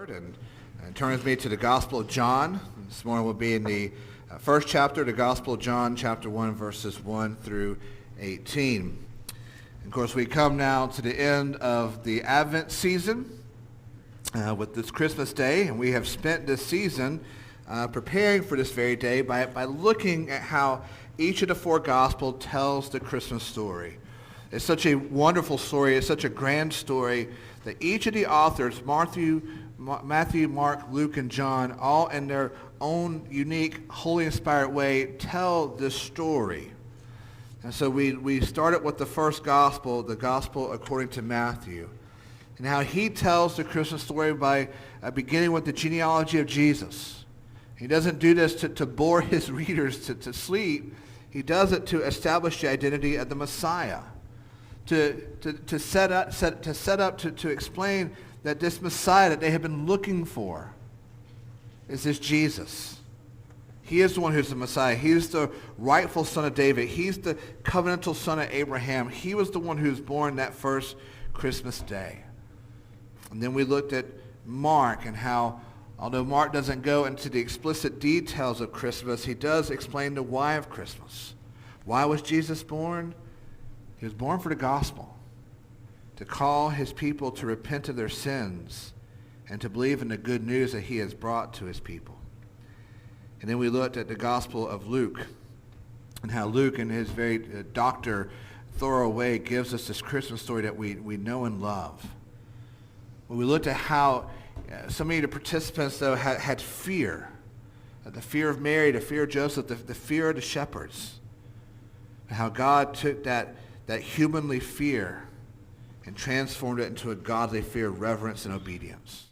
and turn with me to the Gospel of John. This morning we'll be in the first chapter, the Gospel of John, chapter 1, verses 1 through 18. And of course, we come now to the end of the Advent season with this Christmas day, and we have spent this season preparing for this very day by looking at how each of the four Gospels tells the Christmas story. It's such a wonderful story. It's such a grand story that each of the authors, Matthew, Mark, Luke, and John, all in their own unique, holy inspired way, tell this story. And so we started with the first gospel, the gospel according to Matthew, and how he tells the Christmas story by beginning with the genealogy of Jesus. He doesn't do this to bore his readers to sleep. He does it to establish the identity of the Messiah, to set up to explain that this Messiah that they have been looking for is this Jesus. He is the one who's the Messiah. He is the rightful son of David. He's the covenantal son of Abraham. He was the one who was born that first Christmas day. And then we looked at Mark and how, although Mark doesn't go into the explicit details of Christmas, he does explain the why of Christmas. Why was Jesus born? He was born for the gospel, to call his people to repent of their sins and to believe in the good news that he has brought to his people. And then we looked at the Gospel of Luke and how Luke, in his very thorough way, gives us this Christmas story that we know and love. When we looked at how so many of the participants, though, had fear, the fear of Mary, the fear of Joseph, the fear of the shepherds, and how God took that humanly fear and transformed it into a godly fear, reverence, and obedience.